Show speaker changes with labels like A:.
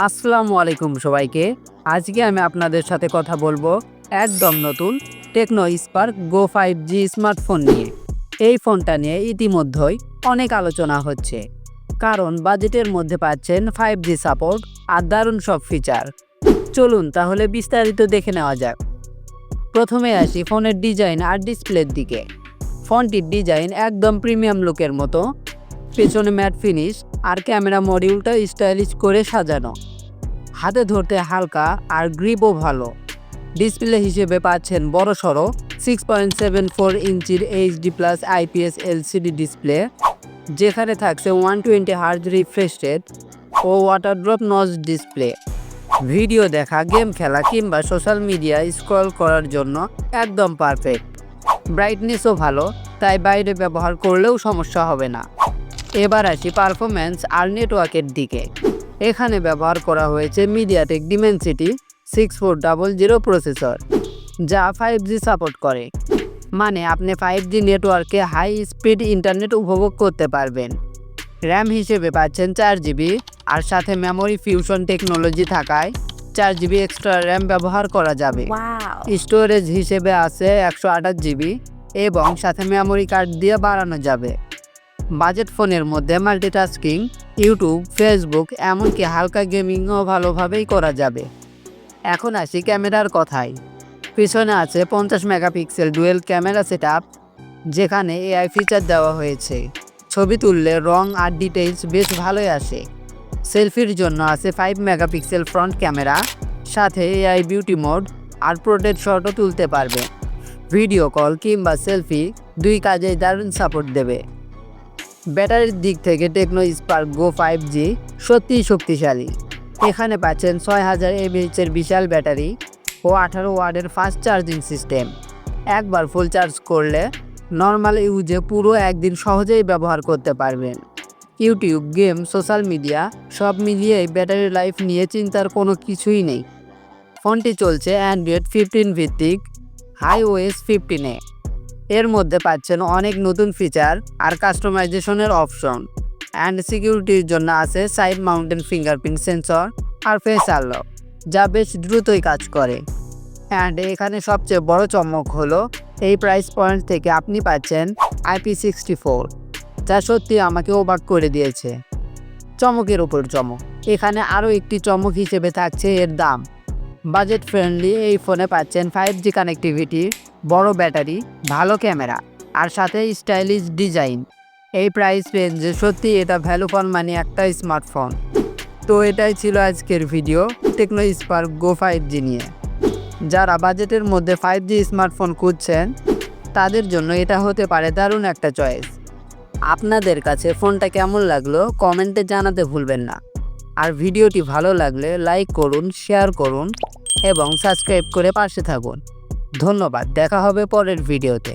A: আসসালামু আলাইকুম সবাইকে। আজকে আমি আপনাদের সাথে কথা বলবো একদম নতুন টেকনো স্পার্ক গো 5G স্মার্টফোন নিয়ে। এই ফোনটা নিয়ে ইতিমধ্যেই অনেক আলোচনা হচ্ছে, কারণ বাজেটের মধ্যে পাচ্ছেন 5G সাপোর্ট আর দারুণ সব ফিচার। চলুন তাহলে বিস্তারিত দেখে নেওয়া যাক। প্রথমে আসি ফোনের ডিজাইন আর ডিসপ্লের দিকে। ফোনটির ডিজাইন একদম প্রিমিয়াম লুকের মতো, পেছনে ম্যাট ফিনিশ আর ক্যামেরা মডিউলটা স্টাইলিশ করে সাজানো। হাতে ধরতে হালকা আর গ্রিপও ভালো। ডিসপ্লে হিসেবে পাচ্ছেন বড়সড় 6.74 ইঞ্চির HD+ IPS LCD ডিসপ্লে, যেখানে থাকছে 120 হার্জ রিফ্রেশ রেট ও water drop notch display. Video দেখা, গেম খেলা কিংবা সোশ্যাল মিডিয়া স্ক্রল করার জন্য একদম পারফেক্ট। ব্রাইটনেসও ভালো, তাই বাইরে ব্যবহার করলেও সমস্যা হবে না। এবার আসি পারফরম্যান্স আর নেটওয়ার্কের দিকে। এখানে ব্যবহার করা হয়েছে মিডিয়াটেক ডিমেনসিটি 6400 প্রসেসর, যা 5G সাপোর্ট করে। মানে আপনি 5G নেটওয়ার্কে হাই স্পিড ইন্টারনেট উপভোগ করতে পারবেন। র্যাম হিসেবে পাচ্ছেন 4GB, আর সাথে মেমোরি ফিউশন টেকনোলজি থাকায় 4GB এক্সট্রা র্যাম ব্যবহার করা যাবে। স্টোরেজ হিসেবে আছে 128GB এবং সাথে মেমোরি কার্ড দিয়ে বাড়ানো যাবে। বাজেট ফোনের মধ্যে মাল্টিটাস্কিং, ইউটিউব, ফেসবুক এমনকি হালকা গেমিংও ভালোভাবেই করা যাবে। এখন আসি ক্যামেরার কথায়। পিছনে আছে 50 মেগাপিক্সেল ডুয়েল ক্যামেরা সেটআপ, যেখানে AI ফিচার দেওয়া হয়েছে। ছবি তুললে রং আর ডিটেইলস বেশ ভালোই আসে। সেলফির জন্য আছে 5 মেগাপিক্সেল ফ্রন্ট ক্যামেরা, সাথে AI বিউটি মোড আর পোর্ট্রেট শটও তুলতে পারবে। ভিডিও কল কিংবা সেলফি দুই কাজেই দারুণ সাপোর্ট দেবে। ব্যাটারির দিক থেকে টেকনো স্পার্ক গো 5G সত্যিই শক্তিশালী। এখানে পাচ্ছেন 6000 mAh এর বিশাল ব্যাটারি ও 18 ওয়াটের ফাস্ট চার্জিং সিস্টেম। একবার ফুল চার্জ করলে নর্মাল ইউজে পুরো একদিন সহজেই ব্যবহার করতে পারবেন। ইউটিউব, গেম, সোশ্যাল মিডিয়া সব মিলিয়েই ব্যাটারি লাইফ নিয়ে চিন্তার কোনো কিছুই নেই। ফোনটি চলছে অ্যান্ড্রয়েড 15 ভিত্তিক iOS 15-এ। এর মধ্যে পাচ্ছেন অনেক নতুন ফিচার আর কাস্টমাইজেশনের অপশন। অ্যান্ড সিকিউরিটির জন্য আছে সাইড মাউন্টেন ফিঙ্গারপ্রিন্ট সেন্সর আর ফেস আনলক, যা বেশ দ্রুতই কাজ করে। অ্যান্ড এখানে সবচেয়ে বড় চমক হলো এই প্রাইস পয়েন্ট থেকে আপনি পাচ্ছেন IP64, যা সত্যি আমাকে অবাক করে দিয়েছে। চমকের উপর চমক। এখানে আরও একটি চমক হিসেবে থাকছে এর দাম। বাজেট ফ্রেন্ডলি এই ফোনে পাচ্ছেন 5G কানেক্টিভিটি, বড় ব্যাটারি, ভালো ক্যামেরা আর সাথে স্টাইলিশ ডিজাইন। এই প্রাইস রেঞ্জে সত্যি এটা ভ্যালু ফর মানি একটা স্মার্টফোন। তো এটাই ছিল আজকের ভিডিও টেকনো স্পার্ক গো 5G নিয়ে। যারা বাজেটের মধ্যে 5G স্মার্টফোন খুঁজছেন, তাদের জন্য এটা হতে পারে দারুণ একটা চয়েস। আপনাদের কাছে ফোনটা কেমন লাগলো কমেন্টে জানাতে ভুলবেন না। আর ভিডিওটি ভালো লাগলে লাইক করুন, শেয়ার করুন এবং সাবস্ক্রাইব করে পাশে থাকুন। ধন্যবাদ, দেখা হবে পরের ভিডিওতে।